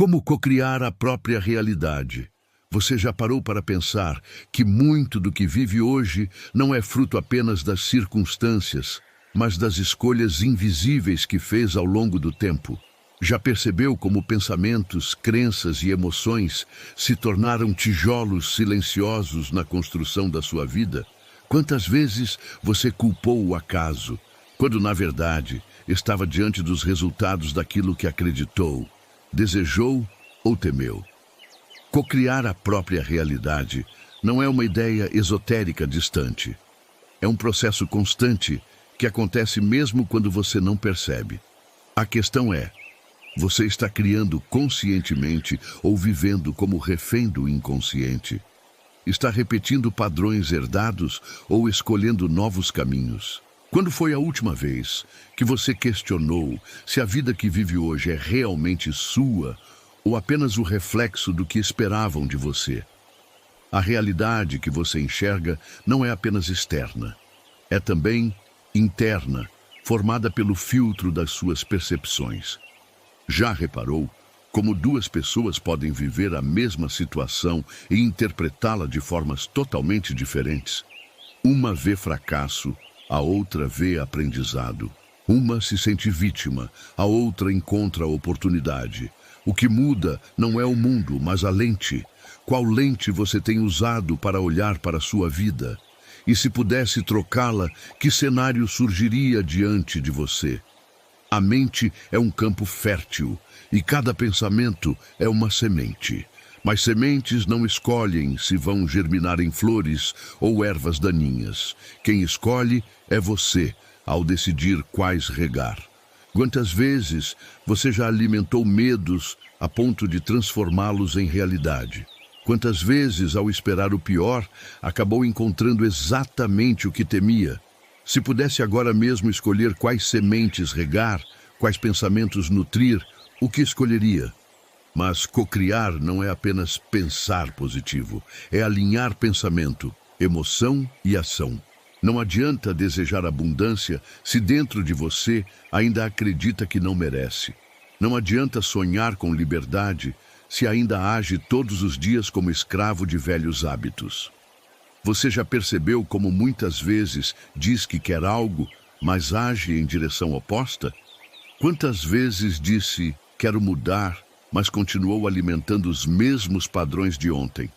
Como cocriar a própria realidade? Você já parou para pensar que muito do que vive hoje não é fruto apenas das circunstâncias, mas das escolhas invisíveis que fez ao longo do tempo? Já percebeu como pensamentos, crenças e emoções se tornaram tijolos silenciosos na construção da sua vida? Quantas vezes você culpou o acaso, quando na verdade estava diante dos resultados daquilo que acreditou, desejou ou temeu? Cocriar a própria realidade não é uma ideia esotérica distante. É um processo constante que acontece mesmo quando você não percebe. A questão é: você está criando conscientemente ou vivendo como refém do inconsciente? Está repetindo padrões herdados ou escolhendo novos caminhos? Quando foi a última vez que você questionou se a vida que vive hoje é realmente sua ou apenas o reflexo do que esperavam de você? A realidade que você enxerga não é apenas externa, é também interna, formada pelo filtro das suas percepções. Já reparou como duas pessoas podem viver a mesma situação e interpretá-la de formas totalmente diferentes? Uma vê fracasso, a outra vê aprendizado. Uma se sente vítima, a outra encontra oportunidade. O que muda não é o mundo, mas a lente. Qual lente você tem usado para olhar para a sua vida? E se pudesse trocá-la, que cenário surgiria diante de você? A mente é um campo fértil e cada pensamento é uma semente. Mas sementes não escolhem se vão germinar em flores ou ervas daninhas. Quem escolhe é você, ao decidir quais regar. Quantas vezes você já alimentou medos a ponto de transformá-los em realidade? Quantas vezes, ao esperar o pior, acabou encontrando exatamente o que temia? Se pudesse agora mesmo escolher quais sementes regar, quais pensamentos nutrir, o que escolheria? Mas cocriar não é apenas pensar positivo, é alinhar pensamento, emoção e ação. Não adianta desejar abundância se dentro de você ainda acredita que não merece. Não adianta sonhar com liberdade se ainda age todos os dias como escravo de velhos hábitos. Você já percebeu como muitas vezes diz que quer algo, mas age em direção oposta? Quantas vezes disse, quero mudar, mas continuou alimentando os mesmos padrões de ontem?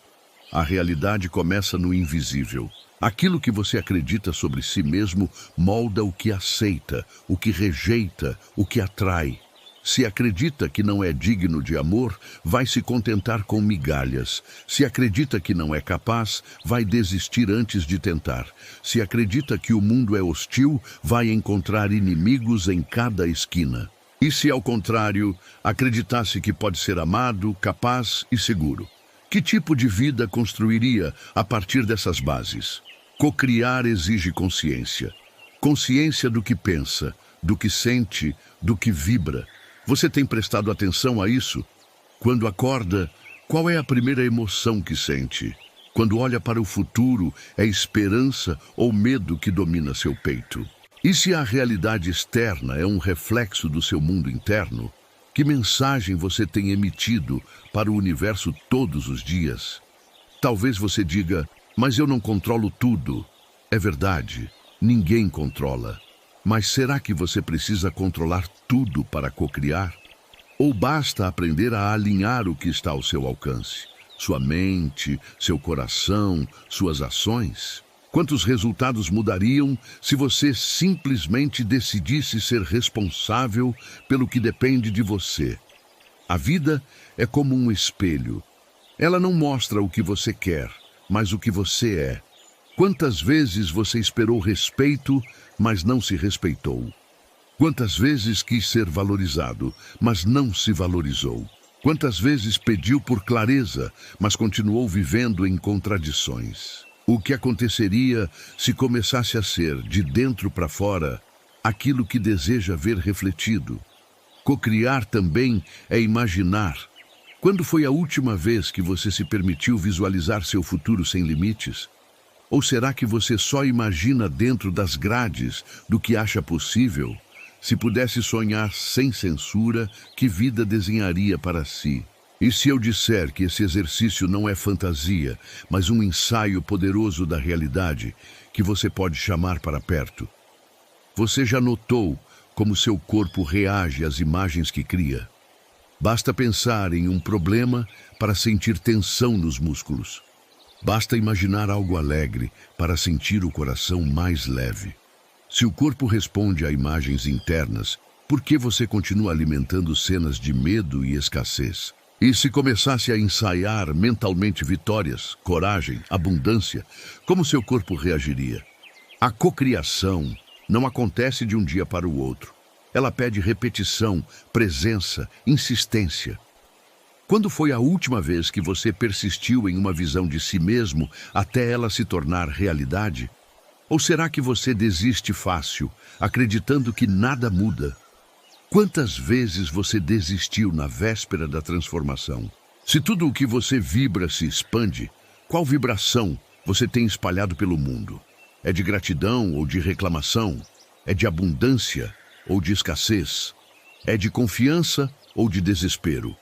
A realidade começa no invisível. Aquilo que você acredita sobre si mesmo molda o que aceita, o que rejeita, o que atrai. Se acredita que não é digno de amor, vai se contentar com migalhas. Se acredita que não é capaz, vai desistir antes de tentar. Se acredita que o mundo é hostil, vai encontrar inimigos em cada esquina. E se, ao contrário, acreditasse que pode ser amado, capaz e seguro? Que tipo de vida construiria a partir dessas bases? Cocriar exige consciência. Consciência do que pensa, do que sente, do que vibra. Você tem prestado atenção a isso? Quando acorda, qual é a primeira emoção que sente? Quando olha para o futuro, é esperança ou medo que domina seu peito? E se a realidade externa é um reflexo do seu mundo interno, que mensagem você tem emitido para o universo todos os dias? Talvez você diga, mas eu não controlo tudo. É verdade, ninguém controla. Mas será que você precisa controlar tudo para cocriar? Ou basta aprender a alinhar o que está ao seu alcance? Sua mente, seu coração, suas ações? Quantos resultados mudariam se você simplesmente decidisse ser responsável pelo que depende de você? A vida é como um espelho. Ela não mostra o que você quer, mas o que você é. Quantas vezes você esperou respeito, mas não se respeitou? Quantas vezes quis ser valorizado, mas não se valorizou? Quantas vezes pediu por clareza, mas continuou vivendo em contradições? O que aconteceria se começasse a ser, de dentro para fora, aquilo que deseja ver refletido? Cocriar também é imaginar. Quando foi a última vez que você se permitiu visualizar seu futuro sem limites? Ou será que você só imagina dentro das grades do que acha possível? Se pudesse sonhar sem censura, que vida desenharia para si? E se eu disser que esse exercício não é fantasia, mas um ensaio poderoso da realidade que você pode chamar para perto? Você já notou como seu corpo reage às imagens que cria? Basta pensar em um problema para sentir tensão nos músculos. Basta imaginar algo alegre para sentir o coração mais leve. Se o corpo responde a imagens internas, por que você continua alimentando cenas de medo e escassez? E se começasse a ensaiar mentalmente vitórias, coragem, abundância, como seu corpo reagiria? A cocriação não acontece de um dia para o outro. Ela pede repetição, presença, insistência. Quando foi a última vez que você persistiu em uma visão de si mesmo até ela se tornar realidade? Ou será que você desiste fácil, acreditando que nada muda? Quantas vezes você desistiu na véspera da transformação? Se tudo o que você vibra se expande, qual vibração você tem espalhado pelo mundo? É de gratidão ou de reclamação? É de abundância ou de escassez? É de confiança ou de desespero?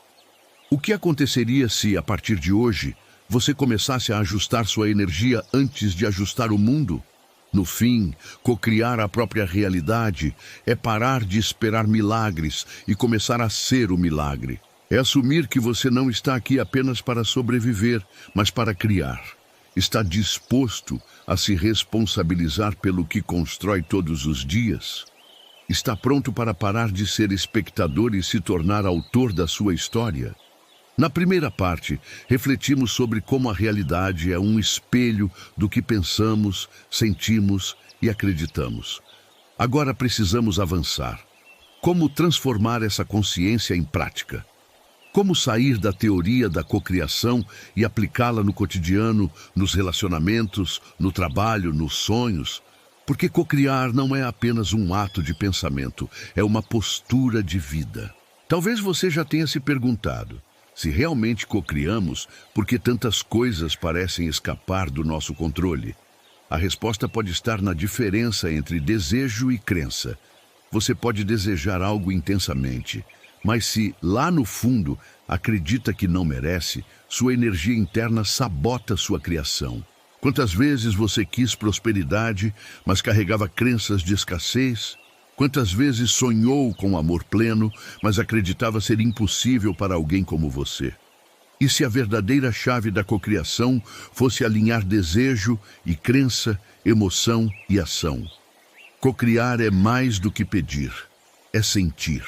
O que aconteceria se, a partir de hoje, você começasse a ajustar sua energia antes de ajustar o mundo? No fim, cocriar a própria realidade é parar de esperar milagres e começar a ser o milagre. É assumir que você não está aqui apenas para sobreviver, mas para criar. Está disposto a se responsabilizar pelo que constrói todos os dias? Está pronto para parar de ser espectador e se tornar autor da sua história? Na primeira parte, refletimos sobre como a realidade é um espelho do que pensamos, sentimos e acreditamos. Agora precisamos avançar. Como transformar essa consciência em prática? Como sair da teoria da cocriação e aplicá-la no cotidiano, nos relacionamentos, no trabalho, nos sonhos? Porque cocriar não é apenas um ato de pensamento, é uma postura de vida. Talvez você já tenha se perguntado: se realmente cocriamos, por que tantas coisas parecem escapar do nosso controle? A resposta pode estar na diferença entre desejo e crença. Você pode desejar algo intensamente, mas se, lá no fundo, acredita que não merece, sua energia interna sabota sua criação. Quantas vezes você quis prosperidade, mas carregava crenças de escassez? Quantas vezes sonhou com amor pleno, mas acreditava ser impossível para alguém como você? E se a verdadeira chave da cocriação fosse alinhar desejo e crença, emoção e ação? Cocriar é mais do que pedir, é sentir.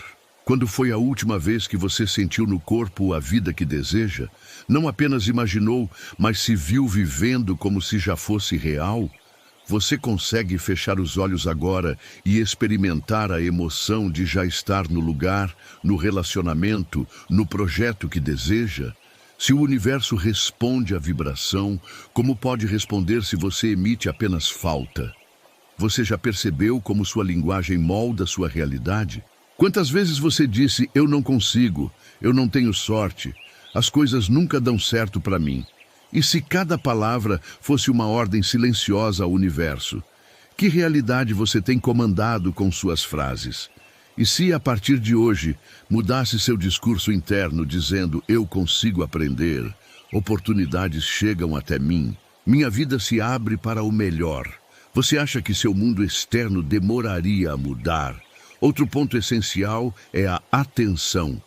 Quando foi a última vez que você sentiu no corpo a vida que deseja? Não apenas imaginou, mas se viu vivendo como se já fosse real? Você consegue fechar os olhos agora e experimentar a emoção de já estar no lugar, no relacionamento, no projeto que deseja? Se o universo responde à vibração, como pode responder se você emite apenas falta? Você já percebeu como sua linguagem molda sua realidade? Quantas vezes você disse: eu não consigo, eu não tenho sorte, as coisas nunca dão certo para mim? E se cada palavra fosse uma ordem silenciosa ao universo? Que realidade você tem comandado com suas frases? E se, a partir de hoje, mudasse seu discurso interno dizendo: eu consigo aprender, oportunidades chegam até mim, minha vida se abre para o melhor? Você acha que seu mundo externo demoraria a mudar? Outro ponto essencial é a atenção.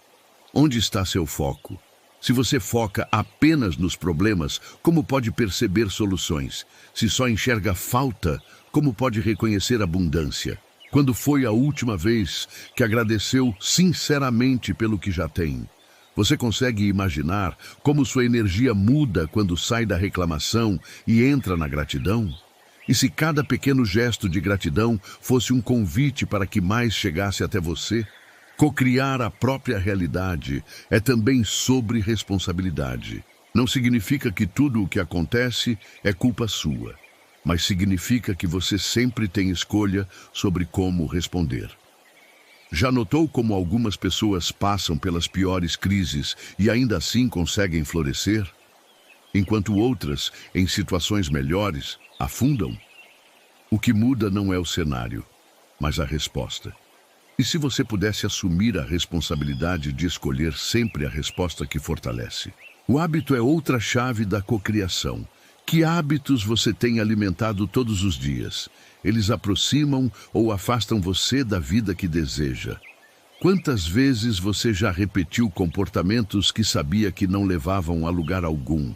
Onde está seu foco? Se você foca apenas nos problemas, como pode perceber soluções? Se só enxerga falta, como pode reconhecer abundância? Quando foi a última vez que agradeceu sinceramente pelo que já tem? Você consegue imaginar como sua energia muda quando sai da reclamação e entra na gratidão? E se cada pequeno gesto de gratidão fosse um convite para que mais chegasse até você? Cocriar a própria realidade é também sobre responsabilidade. Não significa que tudo o que acontece é culpa sua, mas significa que você sempre tem escolha sobre como responder. Já notou como algumas pessoas passam pelas piores crises e ainda assim conseguem florescer? Enquanto outras, em situações melhores, afundam? O que muda não é o cenário, mas a resposta. E se você pudesse assumir a responsabilidade de escolher sempre a resposta que fortalece? O hábito é outra chave da cocriação. Que hábitos você tem alimentado todos os dias? Eles aproximam ou afastam você da vida que deseja? Quantas vezes você já repetiu comportamentos que sabia que não levavam a lugar algum?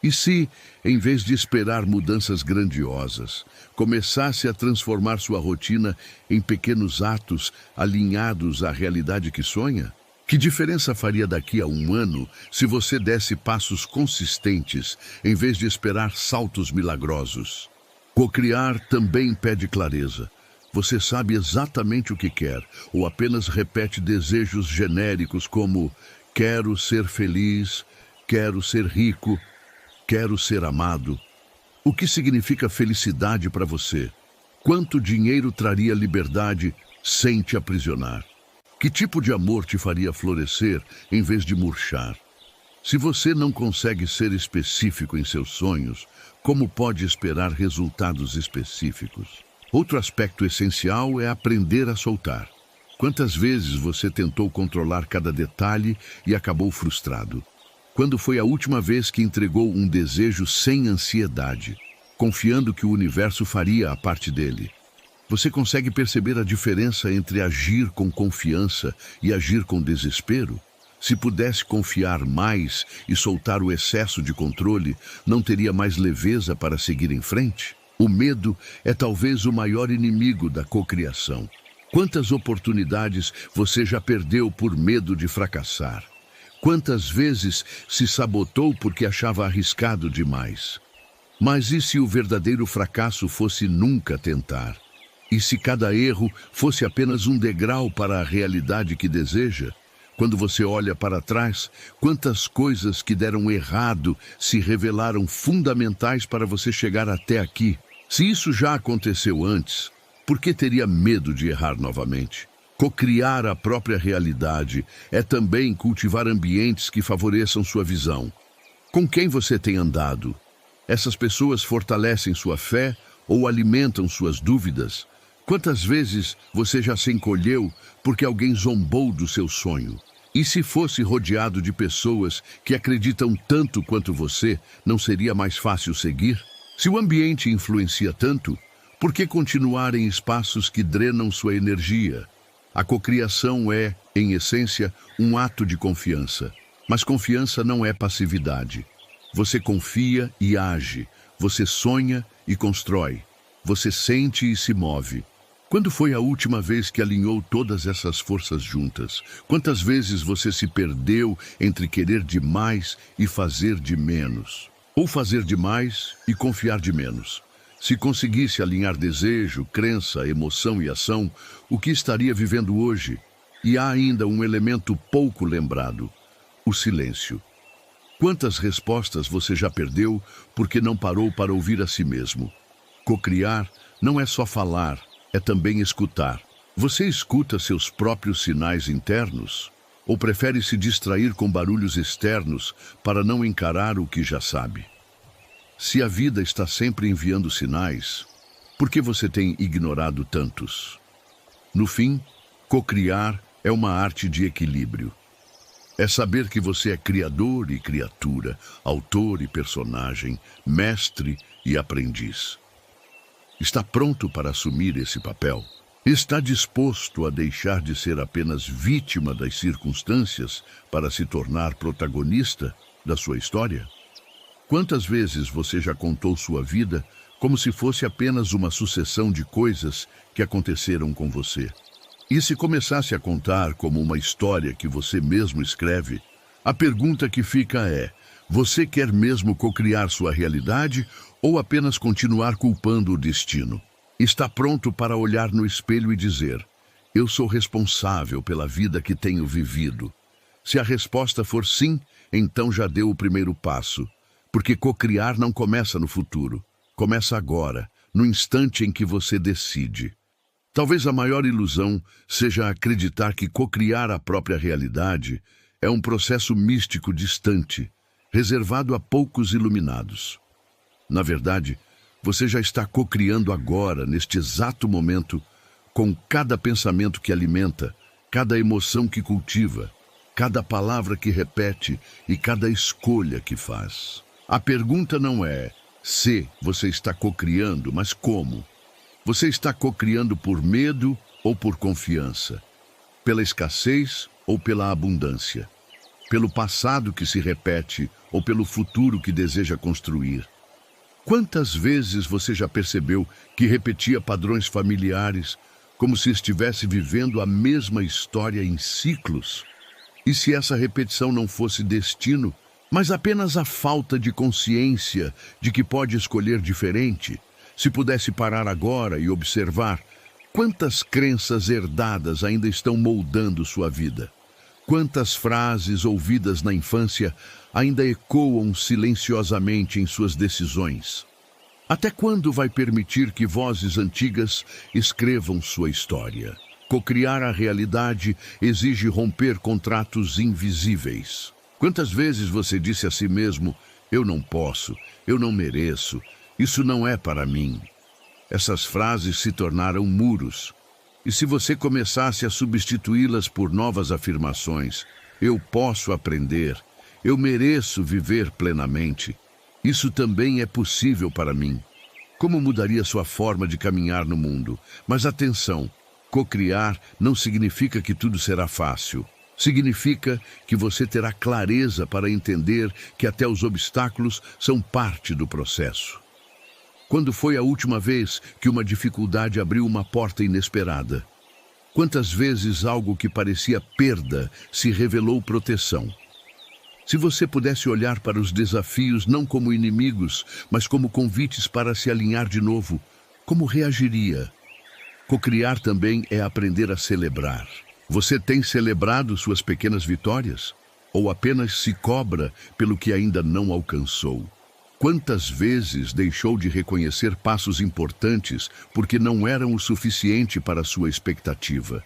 E se, em vez de esperar mudanças grandiosas, começasse a transformar sua rotina em pequenos atos alinhados à realidade que sonha? Que diferença faria daqui a um ano se você desse passos consistentes em vez de esperar saltos milagrosos? Cocriar também pede clareza. Você sabe exatamente o que quer, ou apenas repete desejos genéricos como quero ser feliz, quero ser rico, quero ser amado. O que significa felicidade para você? Quanto dinheiro traria liberdade sem te aprisionar? Que tipo de amor te faria florescer em vez de murchar? Se você não consegue ser específico em seus sonhos, como pode esperar resultados específicos? Outro aspecto essencial é aprender a soltar. Quantas vezes você tentou controlar cada detalhe e acabou frustrado? Quando foi a última vez que entregou um desejo sem ansiedade, confiando que o universo faria a parte dele? Você consegue perceber a diferença entre agir com confiança e agir com desespero? Se pudesse confiar mais e soltar o excesso de controle, não teria mais leveza para seguir em frente? O medo é talvez o maior inimigo da cocriação. Quantas oportunidades você já perdeu por medo de fracassar? Quantas vezes se sabotou porque achava arriscado demais? Mas e se o verdadeiro fracasso fosse nunca tentar? E se cada erro fosse apenas um degrau para a realidade que deseja? Quando você olha para trás, quantas coisas que deram errado se revelaram fundamentais para você chegar até aqui? Se isso já aconteceu antes, por que teria medo de errar novamente? Cocriar a própria realidade é também cultivar ambientes que favoreçam sua visão. Com quem você tem andado? Essas pessoas fortalecem sua fé ou alimentam suas dúvidas? Quantas vezes você já se encolheu porque alguém zombou do seu sonho? E se fosse rodeado de pessoas que acreditam tanto quanto você, não seria mais fácil seguir? Se o ambiente influencia tanto, por que continuar em espaços que drenam sua energia? A cocriação é, em essência, um ato de confiança. Mas confiança não é passividade. Você confia e age. Você sonha e constrói. Você sente e se move. Quando foi a última vez que alinhou todas essas forças juntas? Quantas vezes você se perdeu entre querer demais e fazer de menos? Ou fazer demais e confiar de menos? Se conseguisse alinhar desejo, crença, emoção e ação, o que estaria vivendo hoje? E há ainda um elemento pouco lembrado: o silêncio. Quantas respostas você já perdeu porque não parou para ouvir a si mesmo? Cocriar não é só falar, é também escutar. Você escuta seus próprios sinais internos? Ou prefere se distrair com barulhos externos para não encarar o que já sabe? Se a vida está sempre enviando sinais, por que você tem ignorado tantos? No fim, cocriar é uma arte de equilíbrio. É saber que você é criador e criatura, autor e personagem, mestre e aprendiz. Está pronto para assumir esse papel? Está disposto a deixar de ser apenas vítima das circunstâncias para se tornar protagonista da sua história? Quantas vezes você já contou sua vida como se fosse apenas uma sucessão de coisas que aconteceram com você? E se começasse a contar como uma história que você mesmo escreve, a pergunta que fica é: você quer mesmo cocriar sua realidade ou apenas continuar culpando o destino? Está pronto para olhar no espelho e dizer: eu sou responsável pela vida que tenho vivido? Se a resposta for sim, então já deu o primeiro passo. Porque cocriar não começa no futuro. Começa agora, no instante em que você decide. Talvez a maior ilusão seja acreditar que cocriar a própria realidade é um processo místico distante, reservado a poucos iluminados. Na verdade, você já está cocriando agora, neste exato momento, com cada pensamento que alimenta, cada emoção que cultiva, cada palavra que repete e cada escolha que faz. A pergunta não é se você está cocriando, mas como. Você está cocriando por medo ou por confiança? Pela escassez ou pela abundância? Pelo passado que se repete ou pelo futuro que deseja construir? Quantas vezes você já percebeu que repetia padrões familiares como se estivesse vivendo a mesma história em ciclos? E se essa repetição não fosse destino, mas apenas a falta de consciência de que pode escolher diferente? Se pudesse parar agora e observar quantas crenças herdadas ainda estão moldando sua vida? Quantas frases ouvidas na infância ainda ecoam silenciosamente em suas decisões? Até quando vai permitir que vozes antigas escrevam sua história? Cocriar a realidade exige romper contratos invisíveis. Quantas vezes você disse a si mesmo: eu não posso, eu não mereço, isso não é para mim? Essas frases se tornaram muros. E se você começasse a substituí-las por novas afirmações: eu posso aprender, eu mereço viver plenamente, isso também é possível para mim. Como mudaria sua forma de caminhar no mundo? Mas atenção, cocriar não significa que tudo será fácil. Significa que você terá clareza para entender que até os obstáculos são parte do processo. Quando foi a última vez que uma dificuldade abriu uma porta inesperada? Quantas vezes algo que parecia perda se revelou proteção? Se você pudesse olhar para os desafios não como inimigos, mas como convites para se alinhar de novo, como reagiria? Cocriar também é aprender a celebrar. Você tem celebrado suas pequenas vitórias? Ou apenas se cobra pelo que ainda não alcançou? Quantas vezes deixou de reconhecer passos importantes porque não eram o suficiente para sua expectativa?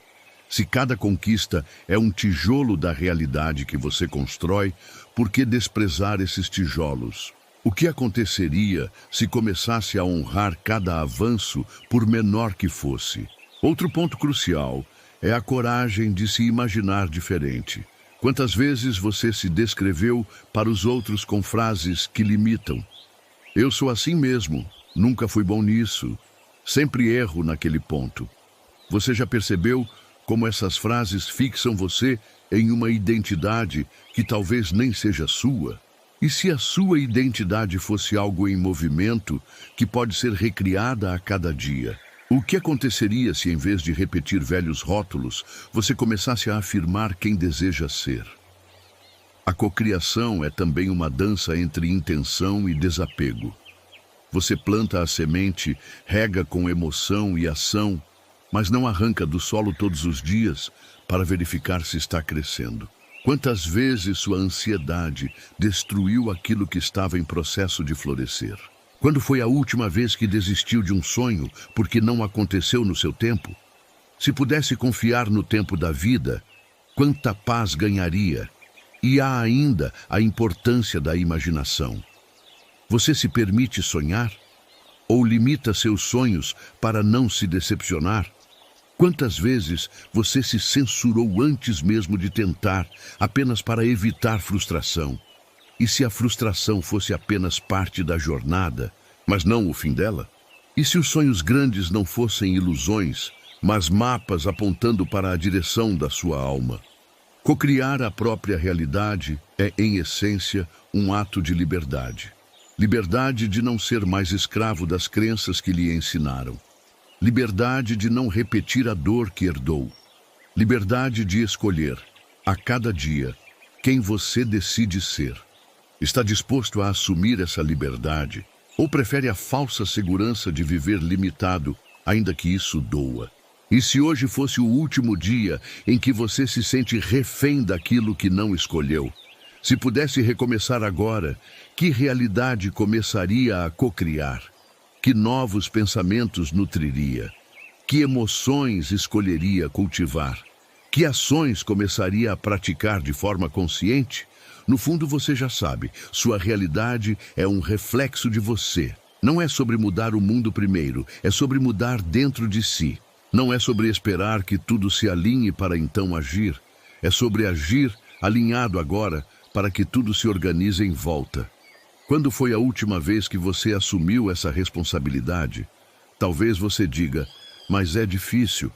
Se cada conquista é um tijolo da realidade que você constrói, por que desprezar esses tijolos? O que aconteceria se começasse a honrar cada avanço, por menor que fosse? Outro ponto crucial é a coragem de se imaginar diferente. Quantas vezes você se descreveu para os outros com frases que limitam? Eu sou assim mesmo, nunca fui bom nisso, sempre erro naquele ponto. Você já percebeu como essas frases fixam você em uma identidade que talvez nem seja sua? E se a sua identidade fosse algo em movimento, que pode ser recriada a cada dia? O que aconteceria se, em vez de repetir velhos rótulos, você começasse a afirmar quem deseja ser? A cocriação é também uma dança entre intenção e desapego. Você planta a semente, rega com emoção e ação, mas não arranca do solo todos os dias para verificar se está crescendo. Quantas vezes sua ansiedade destruiu aquilo que estava em processo de florescer? Quando foi a última vez que desistiu de um sonho porque não aconteceu no seu tempo? Se pudesse confiar no tempo da vida, quanta paz ganharia? E há ainda a importância da imaginação. Você se permite sonhar? Ou limita seus sonhos para não se decepcionar? Quantas vezes você se censurou antes mesmo de tentar, apenas para evitar frustração? E se a frustração fosse apenas parte da jornada, mas não o fim dela? E se os sonhos grandes não fossem ilusões, mas mapas apontando para a direção da sua alma? Cocriar a própria realidade é, em essência, um ato de liberdade. Liberdade de não ser mais escravo das crenças que lhe ensinaram. Liberdade de não repetir a dor que herdou. Liberdade de escolher, a cada dia, quem você decide ser. Está disposto a assumir essa liberdade? Ou prefere a falsa segurança de viver limitado, ainda que isso doa? E se hoje fosse o último dia em que você se sente refém daquilo que não escolheu? Se pudesse recomeçar agora, que realidade começaria a cocriar? Que novos pensamentos nutriria? Que emoções escolheria cultivar? Que ações começaria a praticar de forma consciente? No fundo, você já sabe, sua realidade é um reflexo de você. Não é sobre mudar o mundo primeiro, é sobre mudar dentro de si. Não é sobre esperar que tudo se alinhe para então agir. É sobre agir alinhado agora para que tudo se organize em volta. Quando foi a última vez que você assumiu essa responsabilidade? Talvez você diga, mas é difícil.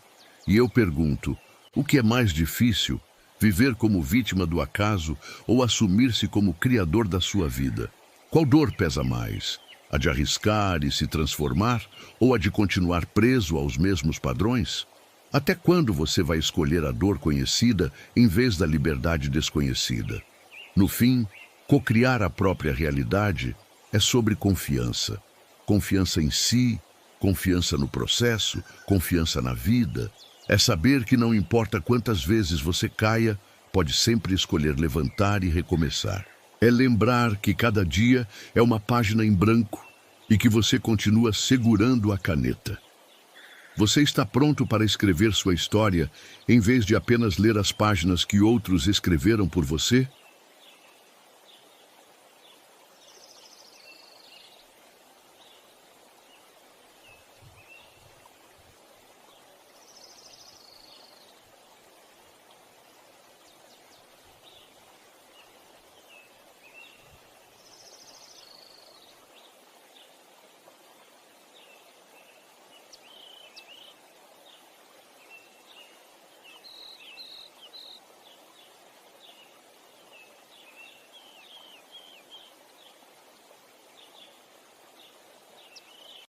E eu pergunto, o que é mais difícil? Viver como vítima do acaso ou assumir-se como criador da sua vida? Qual dor pesa mais? A de arriscar e se transformar ou a de continuar preso aos mesmos padrões? Até quando você vai escolher a dor conhecida em vez da liberdade desconhecida? No fim, cocriar a própria realidade é sobre confiança. Confiança em si, confiança no processo, confiança na vida. É saber que não importa quantas vezes você caia, pode sempre escolher levantar e recomeçar. É lembrar que cada dia é uma página em branco e que você continua segurando a caneta. Você está pronto para escrever sua história em vez de apenas ler as páginas que outros escreveram por você?